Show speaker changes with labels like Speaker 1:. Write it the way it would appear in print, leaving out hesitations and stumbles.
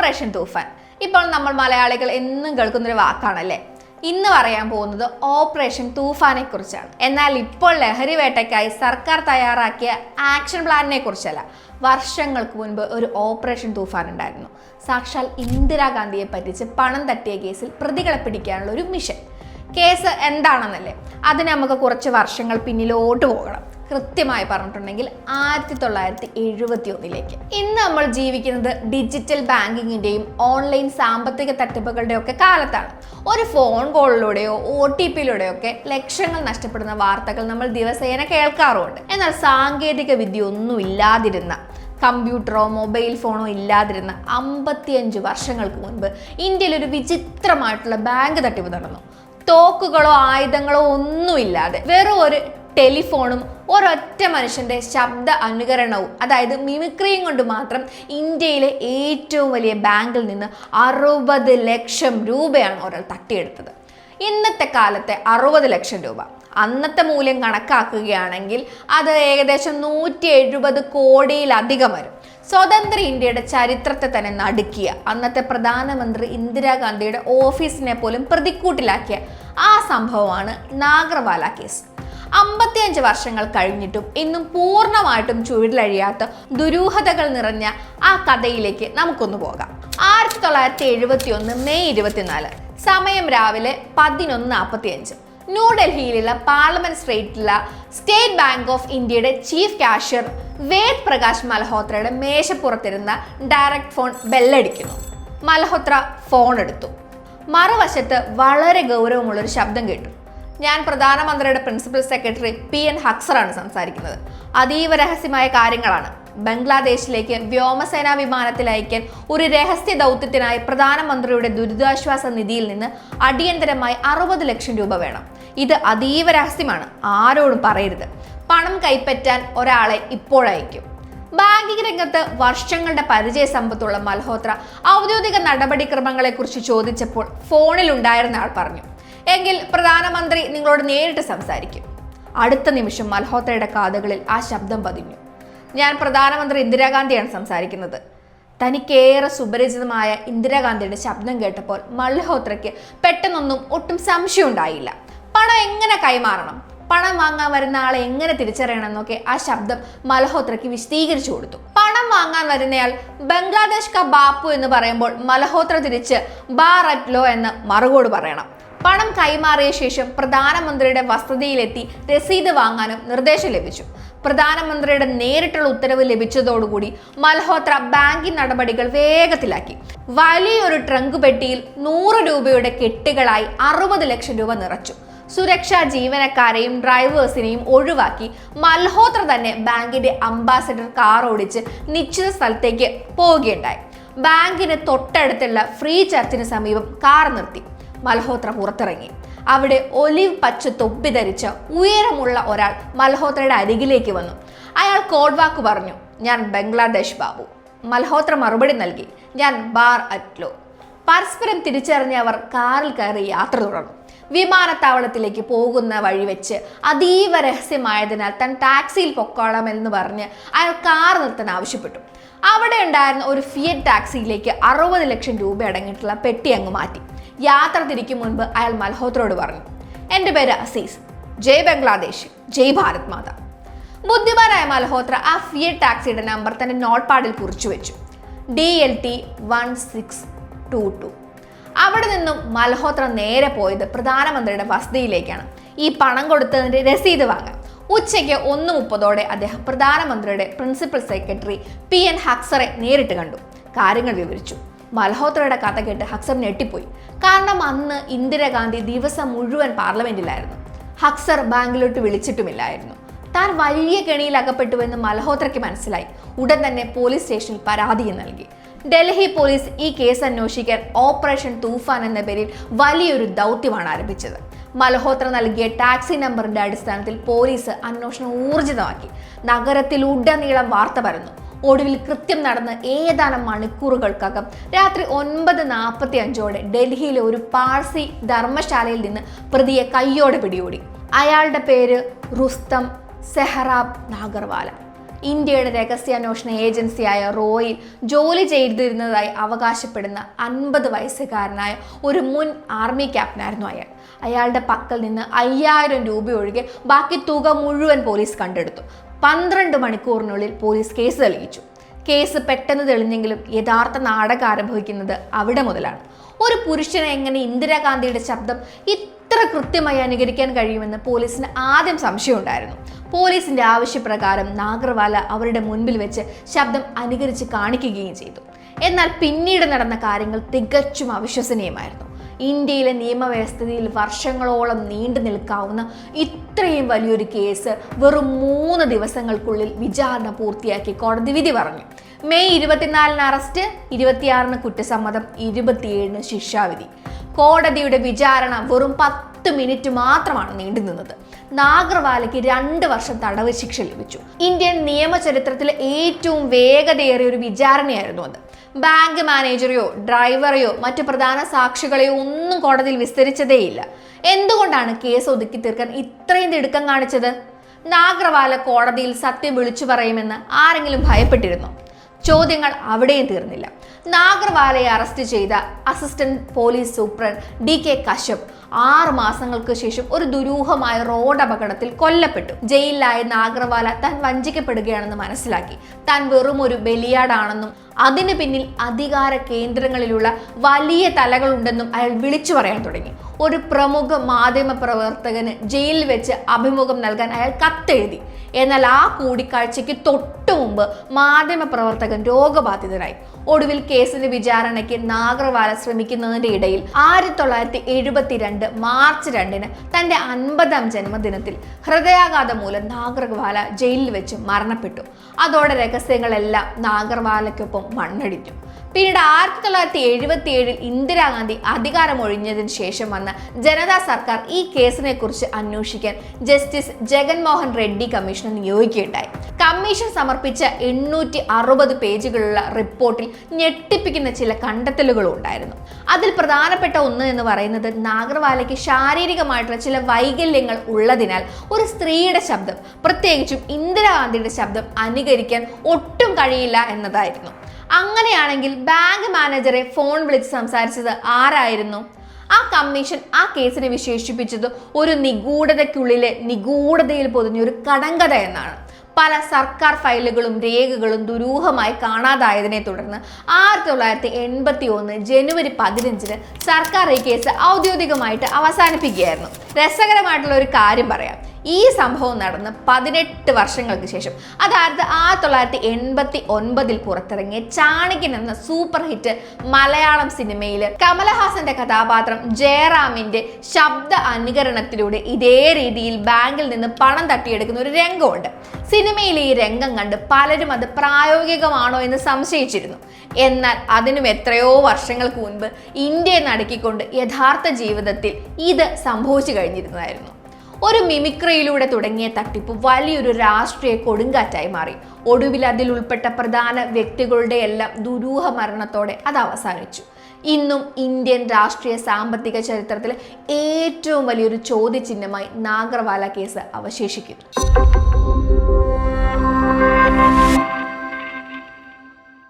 Speaker 1: Operation തൂഫാൻ ഇപ്പോൾ നമ്മൾ മലയാളികൾ എന്നും കേൾക്കുന്നൊരു വാക്കാണല്ലേ. ഇന്ന് പറയാൻ പോകുന്നത് ഓപ്പറേഷൻ തൂഫാനെ കുറിച്ചാണ്. എന്നാൽ ഇപ്പോൾ ലഹരി വേട്ടയ്ക്കായി സർക്കാർ തയ്യാറാക്കിയ ആക്ഷൻ പ്ലാനിനെ കുറിച്ചല്ല. വർഷങ്ങൾക്ക് മുൻപ് ഒരു ഓപ്പറേഷൻ തൂഫാൻ ഉണ്ടായിരുന്നു. സാക്ഷാൽ ഇന്ദിരാഗാന്ധിയെ പറ്റിച്ച് പണം തട്ടിയ കേസിൽ പ്രതികളെ പിടിക്കാനുള്ള ഒരു മിഷൻ. കേസ് എന്താണെന്നല്ലേ, അതിന് നമുക്ക് കുറച്ച് വർഷങ്ങൾ പിന്നിലോട്ട് പോകണം. കൃത്യമായി പറഞ്ഞിട്ടുണ്ടെങ്കിൽ 1971 ഇന്ന് നമ്മൾ ജീവിക്കുന്നത് ഡിജിറ്റൽ ബാങ്കിങ്ങിന്റെയും ഓൺലൈൻ സാമ്പത്തിക തട്ടിപ്പുകളുടെയും ഒക്കെ കാലത്താണ്. ഒരു ഫോൺ കോളിലൂടെയോ OTPയിലൂടെയോ ഒക്കെ ലക്ഷങ്ങൾ നഷ്ടപ്പെടുന്ന വാർത്തകൾ നമ്മൾ ദിവസേന കേൾക്കാറുമുണ്ട്. എന്നാൽ സാങ്കേതിക വിദ്യ ഒന്നും ഇല്ലാതിരുന്ന, കമ്പ്യൂട്ടറോ മൊബൈൽ ഫോണോ ഇല്ലാതിരുന്ന 55 വർഷങ്ങൾക്ക് മുൻപ് ഇന്ത്യയിൽ ഒരു വിചിത്രമായിട്ടുള്ള ബാങ്ക് തട്ടിപ്പ് നടന്നു. തോക്കുകളോ ആയുധങ്ങളോ ഒന്നുമില്ലാതെ വെറും ഒരു ടെലിഫോണും ഒരൊറ്റ മനുഷ്യന്റെ ശബ്ദ അനുകരണവും, അതായത് മിമിക്രിയും കൊണ്ട് മാത്രം ഇന്ത്യയിലെ ഏറ്റവും വലിയ ബാങ്കിൽ നിന്ന് 60 ലക്ഷം രൂപയാണ് ഒരാൾ തട്ടിയെടുത്തത്. ഇന്നത്തെ കാലത്തെ 60 ലക്ഷം രൂപ അന്നത്തെ മൂല്യം കണക്കാക്കുകയാണെങ്കിൽ അത് ഏകദേശം 170 കോടിയിലധികം വരും. സ്വതന്ത്ര ഇന്ത്യയുടെ ചരിത്രത്തെ തന്നെ നടുക്കിയ, അന്നത്തെ പ്രധാനമന്ത്രി ഇന്ദിരാഗാന്ധിയുടെ ഓഫീസിനെ പോലും പ്രതിക്കൂട്ടിലാക്കിയ ആ സംഭവമാണ് നാഗർവാല കേസ്. 55 വർഷങ്ങൾ കഴിഞ്ഞിട്ടും ഇന്നും പൂർണ്ണമായിട്ടും ചുഴലഴിയാത്ത ദുരൂഹതകൾ നിറഞ്ഞ ആ കഥയിലേക്ക് നമുക്കൊന്ന് പോകാം. 1971 മെയ് 24, സമയം രാവിലെ 11:45. ന്യൂഡൽഹിയിലുള്ള പാർലമെന്റ് സ്ട്രീറ്റിലുള്ള സ്റ്റേറ്റ് ബാങ്ക് ഓഫ് ഇന്ത്യയുടെ ചീഫ് കാഷ്യർ വേദ് പ്രകാശ് മൽഹോത്രയുടെ മേശപ്പുറത്തിരുന്ന ഡയറക്ട് ഫോൺ ബെല്ലടിക്കുന്നു. മൽഹോത്ര ഫോൺ എടുത്തു. മറുവശത്ത് വളരെ ഗൗരവമുള്ളൊരു ശബ്ദം കേട്ടു. ഞാൻ പ്രധാനമന്ത്രിയുടെ പ്രിൻസിപ്പൽ സെക്രട്ടറി PN ഹക്സറാണ് സംസാരിക്കുന്നത്. അതീവ രഹസ്യമായ കാര്യങ്ങളാണ്. ബംഗ്ലാദേശിലേക്ക് വ്യോമസേനാ വിമാനത്തിൽ അയക്കാൻ ഒരു രഹസ്യ ദൗത്യത്തിനായി പ്രധാനമന്ത്രിയുടെ ദുരിതാശ്വാസ നിധിയിൽ നിന്ന് അടിയന്തരമായി 60 ലക്ഷം രൂപ വേണം. ഇത് അതീവ രഹസ്യമാണ്, ആരോടും പറയരുത്. പണം കൈപ്പറ്റാൻ ഒരാളെ ഇപ്പോഴയക്കും. ബാങ്കിംഗ് രംഗത്ത് വർഷങ്ങളുടെ പരിചയ സമ്പത്തുള്ള മൽഹോത്ര ഔദ്യോഗിക നടപടിക്രമങ്ങളെ കുറിച്ച് ചോദിച്ചപ്പോൾ ഫോണിൽ ഉണ്ടായിരുന്ന ആൾ പറഞ്ഞു, എങ്കിൽ പ്രധാനമന്ത്രി നിങ്ങളോട് നേരിട്ട് സംസാരിക്കും. അടുത്ത നിമിഷം മൽഹോത്രയുടെ കാതുകളിൽ ആ ശബ്ദം പതിഞ്ഞു. ഞാൻ പ്രധാനമന്ത്രി ഇന്ദിരാഗാന്ധിയാണ് സംസാരിക്കുന്നത്. തനിക്കേറെ സുപരിചിതമായ ഇന്ദിരാഗാന്ധിയുടെ ശബ്ദം കേട്ടപ്പോൾ മൽഹോത്രയ്ക്ക് പെട്ടെന്നൊന്നും ഒട്ടും സംശയം ഉണ്ടായില്ല. പണം എങ്ങനെ കൈമാറണം, പണം വാങ്ങാൻ വരുന്ന ആളെ എങ്ങനെ തിരിച്ചറിയണമെന്നൊക്കെ ആ ശബ്ദം മൽഹോത്രയ്ക്ക് വിശദീകരിച്ചു കൊടുത്തു. പണം വാങ്ങാൻ വരുന്നയാൾ ബംഗ്ലാദേശ് കാ ബാപ്പു എന്ന് പറയുമ്പോൾ മൽഹോത്ര തിരിച്ച് ബാർ അറ്റ് ലോ എന്ന് മറുകോട് പറയണം. പണം കൈമാറിയ ശേഷം പ്രധാനമന്ത്രിയുടെ വസതിയിലെത്തി രസീത് വാങ്ങാനും നിർദ്ദേശം ലഭിച്ചു. പ്രധാനമന്ത്രിയുടെ നേരിട്ടുള്ള ഉത്തരവ് ലഭിച്ചതോടുകൂടി മൽഹോത്ര ബാങ്കിംഗ് നടപടികൾ വേഗത്തിലാക്കി. വലിയൊരു ട്രങ്ക് പെട്ടിയിൽ 100 രൂപയുടെ കെട്ടുകളായി 60 ലക്ഷം രൂപ നിറച്ചു. സുരക്ഷാ ജീവനക്കാരെയും ഡ്രൈവേഴ്സിനെയും ഒഴിവാക്കി മൽഹോത്ര തന്നെ ബാങ്കിന്റെ അംബാസഡർ കാർ ഓടിച്ച് നിശ്ചിത സ്ഥലത്തേക്ക് പോവുകയുണ്ടായി. ബാങ്കിന് തൊട്ടടുത്തുള്ള ഫ്രീ ചർച്ചിന് സമീപം കാർ നിർത്തി. മൽഹോത്ര പുറത്തിറങ്ങി. അവിടെ ഒലിവ് പച്ച തൊപ്പി ധരിച്ച ഉയരമുള്ള ഒരാൾ മൽഹോത്രയുടെ അരികിലേക്ക് വന്നു. അയാൾ കോഡ് വാക്ക് പറഞ്ഞു, ഞാൻ ബംഗ്ലാദേശ് ബാബു. മൽഹോത്ര മറുപടി നൽകി, ഞാൻ ബാർ അറ്റ് ലോ. പരസ്പരം തിരിച്ചറിഞ്ഞ അവർ കാറിൽ കയറി യാത്ര തുടർന്നു. വിമാനത്താവളത്തിലേക്ക് പോകുന്ന വഴി വെച്ച് അതീവ രഹസ്യമായതിനാൽ താൻ ടാക്സിയിൽ പൊക്കോളാമെന്ന് പറഞ്ഞ് അയാൾ കാർ നിർത്താൻ ആവശ്യപ്പെട്ടു. അവിടെ ഉണ്ടായിരുന്ന ഒരു ഫിയറ്റ് ടാക്സിയിലേക്ക് 60 ലക്ഷം രൂപ അടങ്ങിയിട്ടുള്ള പെട്ടി അങ്ങ് മാറ്റി. യാത്ര തിരിക്കും മുൻപ് അയാൾ മൽഹോത്രയോട് പറഞ്ഞു, എൻ്റെ പേര് അസീസ്, ജയ് ബംഗ്ലാദേശ്, ജയ് ഭാരത് മാത. ബുദ്ധിമാനായ മൽഹോത്ര ആ ഫിയറ്റ് ടാക്സിയുടെ നമ്പർ തന്റെ നോട്ട് പാഡിൽ കുറിച്ചു വെച്ചു, DLT 1622. അവിടെ നിന്നും മൽഹോത്ര നേരെ പോയത് പ്രധാനമന്ത്രിയുടെ വസതിയിലേക്കാണ് ഈ പണം കൊടുത്തതിന്റെ രസീത് വാങ്ങാൻ. ഉച്ചയ്ക്ക് 1:30 അദ്ദേഹം പ്രധാനമന്ത്രിയുടെ പ്രിൻസിപ്പൽ സെക്രട്ടറി PN ഹക്സറെ നേരിട്ട് കണ്ടു. കാര്യങ്ങൾ വിവരിച്ചു. മൽഹോത്രയുടെ കഥ കേട്ട് ഹക്സർ ഞെട്ടിപ്പോയി. കാരണം അന്ന് ഇന്ദിരാഗാന്ധി ദിവസം മുഴുവൻ പാർലമെന്റിലായിരുന്നു. ഹക്സർ ബാങ്കിലോട്ട് വിളിച്ചിട്ടുമില്ലായിരുന്നു. താൻ വലിയ കെണിയിൽ അകപ്പെട്ടുവെന്ന് മൽഹോത്രയ്ക്ക് മനസ്സിലായി. ഉടൻ തന്നെ പോലീസ് സ്റ്റേഷനിൽ പരാതി നൽകി. ഡൽഹി പോലീസ് ഈ കേസ് അന്വേഷിക്കാൻ ഓപ്പറേഷൻ തൂഫാൻ എന്ന പേരിൽ വലിയൊരു ദൗത്യമാണ് ആരംഭിച്ചത്. മൽഹോത്ര നൽകിയ ടാക്സി നമ്പറിന്റെ അടിസ്ഥാനത്തിൽ പോലീസ് അന്വേഷണം ഊർജിതമാക്കി. നഗരത്തിലുടനീളം വാർത്ത പരന്നു. ഒടുവിൽ കൃത്യം നടന്ന് ഏതാനും മണിക്കൂറുകൾക്കകം രാത്രി 9:45 ഡൽഹിയിലെ ഒരു പാഴ്സി ധർമ്മശാലയിൽ നിന്ന് പ്രതിയെ കയ്യോടെ പിടികൂടി. അയാളുടെ പേര് റുസ്തം സെഹ്റാബ് നാഗർവാല. ഇന്ത്യയുടെ രഹസ്യാന്വേഷണ ഏജൻസിയായ റോയിൽ ജോലി ചെയ്തിരുന്നതായി അവകാശപ്പെടുന്ന 50 വയസ്സുകാരനായ ഒരു മുൻ ആർമി ക്യാപ്റ്റനായിരുന്നു അയാൾ. അയാളുടെ പക്കൽ നിന്ന് 5000 രൂപ ഒഴികെ ബാക്കി തുക മുഴുവൻ പോലീസ് കണ്ടെടുത്തു. 12 മണിക്കൂറിനുള്ളിൽ പോലീസ് കേസ് തെളിയിച്ചു. കേസ് പെട്ടെന്ന് തെളിഞ്ഞെങ്കിലും യഥാർത്ഥ നാടകം ആരംഭിക്കുന്നത് അവിടെ മുതലാണ്. ഒരു പുരുഷനെ എങ്ങനെ ഇന്ദിരാഗാന്ധിയുടെ ശബ്ദം ഇത്ര കൃത്യമായി അനുകരിക്കാൻ കഴിയുമെന്ന് പോലീസിന് ആദ്യം സംശയമുണ്ടായിരുന്നു. പോലീസിന്റെ ആവശ്യപ്രകാരം നാഗർവാല അവരുടെ മുൻപിൽ വെച്ച് ശബ്ദം അനുകരിച്ച് കാണിക്കുകയും ചെയ്തു. എന്നാൽ പിന്നീട് നടന്ന കാര്യങ്ങൾ തികച്ചും അവിശ്വസനീയമായിരുന്നു. ഇന്ത്യയിലെ നിയമവ്യവസ്ഥയിൽ വർഷങ്ങളോളം നീണ്ടു നിൽക്കാവുന്ന ഇത്രയും വലിയൊരു കേസ് വെറും 3 ദിവസങ്ങൾക്കുള്ളിൽ വിചാരണ പൂർത്തിയാക്കി കോടതി വിധി പറഞ്ഞു. മെയ് 24 അറസ്റ്റ്, 26 കുറ്റസമ്മതം, 27 ശിക്ഷാവിധി. കോടതിയുടെ വിചാരണ വെറും 10 മിനിറ്റ് മാത്രമാണ് നീണ്ടുനിന്നത്. നാഗർവാലയ്ക്ക് 2 വർഷം തടവ് ശിക്ഷ ലഭിച്ചു. ഇന്ത്യൻ നിയമചരിത്രത്തിലെ ഏറ്റവും വേഗതയേറിയ ഒരു വിചാരണയായിരുന്നു അത്. ബാങ്ക് മാനേജറെയോ ഡ്രൈവറെയോ മറ്റു പ്രധാന സാക്ഷികളെയോ ഒന്നും കോടതിയിൽ വിസ്തരിച്ചതേയില്ല. എന്തുകൊണ്ടാണ് കേസ് ഒതുക്കി തീർക്കാൻ ഇത്രയും തിടുക്കം കാണിച്ചത്? നാഗർവാല കോടതിയിൽ സത്യം വിളിച്ചു പറയുമെന്ന് ആരെങ്കിലും ഭയപ്പെട്ടിരുന്നോ? ചോദ്യങ്ങൾ അവിടെയും തീർന്നില്ല. നാഗർവാലയെ അറസ്റ്റ് ചെയ്ത assistant police superintendent DK Kashyap 6 മാസങ്ങൾക്ക് ശേഷം ഒരു ദുരൂഹമായ റോഡ് അപകടത്തിൽ കൊല്ലപ്പെട്ടു. ജയിലിലായ നാഗർവാല താൻ വഞ്ചിക്കപ്പെടുകയാണെന്ന് മനസ്സിലാക്കി. താൻ വെറും ഒരു ബലിയാടാണെന്നും അതിനു പിന്നിൽ അധികാര കേന്ദ്രങ്ങളിലുള്ള വലിയ തലകളുണ്ടെന്നും അയാൾ വിളിച്ചു പറയാൻ തുടങ്ങി. ഒരു പ്രമുഖ മാധ്യമ പ്രവർത്തകന് ജയിലിൽ വെച്ച് അഭിമുഖം നൽകാൻ അയാൾ കത്തെഴുതി. എന്നാൽ ആ കൂടിക്കാഴ്ചയ്ക്ക് തൊട്ടു മുമ്പ് മാധ്യമ പ്രവർത്തകൻ രോഗബാധിതനായി. ഒടുവിൽ കേസിന്റെ വിചാരണയ്ക്ക് നാഗർവാല ശ്രമിക്കുന്നതിന്റെ ഇടയിൽ 1972 മാർച്ച് 2 തന്റെ 50ാം ജന്മദിനത്തിൽ ഹൃദയാഘാതം മൂലം നാഗർവാല ജയിലിൽ വെച്ച് മരണപ്പെട്ടു. അതോടെ രഹസ്യങ്ങളെല്ലാം നാഗർവാലയ്ക്കൊപ്പം മണ്ണടിഞ്ഞു. പിന്നീട് 1977 ഇന്ദിരാഗാന്ധി അധികാരമൊഴിഞ്ഞതിന് ശേഷം വന്ന ജനതാ സർക്കാർ ഈ കേസിനെ കുറിച്ച് അന്വേഷിക്കാൻ ജസ്റ്റിസ് ജഗൻമോഹൻ റെഡ്ഡി കമ്മീഷനെ നിയോഗിക്കുകയുണ്ടായി. കമ്മീഷൻ സമർപ്പിച്ച 860 പേജുകളുള്ള റിപ്പോർട്ടിൽ ഞെട്ടിപ്പിക്കുന്ന ചില കണ്ടെത്തലുകളും ഉണ്ടായിരുന്നു. അതിൽ പ്രധാനപ്പെട്ട ഒന്ന് എന്ന് പറയുന്നത് നാഗർവാലയ്ക്ക് ശാരീരികമായിട്ടുള്ള ചില വൈകല്യങ്ങൾ ഉള്ളതിനാൽ ഒരു സ്ത്രീയുടെ ശബ്ദം, പ്രത്യേകിച്ചും ഇന്ദിരാഗാന്ധിയുടെ ശബ്ദം അനുകരിക്കാൻ ഒട്ടും കഴിയില്ല എന്നതായിരുന്നു. അങ്ങനെയാണെങ്കിൽ ബാങ്ക് മാനേജറെ ഫോൺ വിളിച്ച് സംസാരിച്ചത് ആരായിരുന്നു? ആ കമ്മീഷൻ ആ കേസിനെ വിശേഷിപ്പിച്ചത് ഒരു നിഗൂഢതയ്ക്കുള്ളിലെ നിഗൂഢതയിൽ പൊതിഞ്ഞൊരു കടങ്കഥ എന്നാണ്. പല സർക്കാർ ഫയലുകളും രേഖകളും ദുരൂഹമായി കാണാതായതിനെ തുടർന്ന് 1981 ജനുവരി 15 സർക്കാർ ഈ കേസ് ഔദ്യോഗികമായിട്ട് അവസാനിപ്പിക്കുകയായിരുന്നു. രസകരമായിട്ടുള്ള ഒരു കാര്യം പറയാം. ഈ സംഭവം നടന്ന് 18 വർഷങ്ങൾക്ക് ശേഷം, അതായത് 1989 പുറത്തിറങ്ങിയ ചാണക്യൻ എന്ന സൂപ്പർ ഹിറ്റ് മലയാളം സിനിമയിൽ കമലഹാസന്റെ കഥാപാത്രം ജയറാമിന്റെ ശബ്ദ അനുകരണത്തിലൂടെ ഇതേ രീതിയിൽ ബാങ്കിൽ നിന്ന് പണം തട്ടിയെടുക്കുന്ന ഒരു രംഗമുണ്ട്. സിനിമയിലെ ഈ രംഗം കണ്ട് പലരും അത് പ്രായോഗികമാണോ എന്ന് സംശയിച്ചിരുന്നു. എന്നാൽ അതിനും എത്രയോ വർഷങ്ങൾക്ക് മുൻപ് ഇന്ത്യയെ നടുക്കിക്കൊണ്ട് യഥാർത്ഥ ജീവിതത്തിൽ ഇത് സംഭവിച്ചു കഴിഞ്ഞിരുന്നതായിരുന്നു. ഒരു മിമിക്രിയിലൂടെ തുടങ്ങിയ തട്ടിപ്പ് വലിയൊരു രാഷ്ട്രീയ കൊടുങ്കാറ്റായി മാറി. ഒടുവിൽ അതിൽ ഉൾപ്പെട്ട പ്രധാന വ്യക്തികളുടെ എല്ലാം ദുരൂഹ മരണത്തോടെ അത് അവസാനിച്ചു. ഇന്നും ഇന്ത്യൻ രാഷ്ട്രീയ സാമ്പത്തിക ചരിത്രത്തിലെ ഏറ്റവും വലിയൊരു ചോദ്യചിഹ്നമായി നാഗർവാല കേസ് അവശേഷിക്കുന്നു.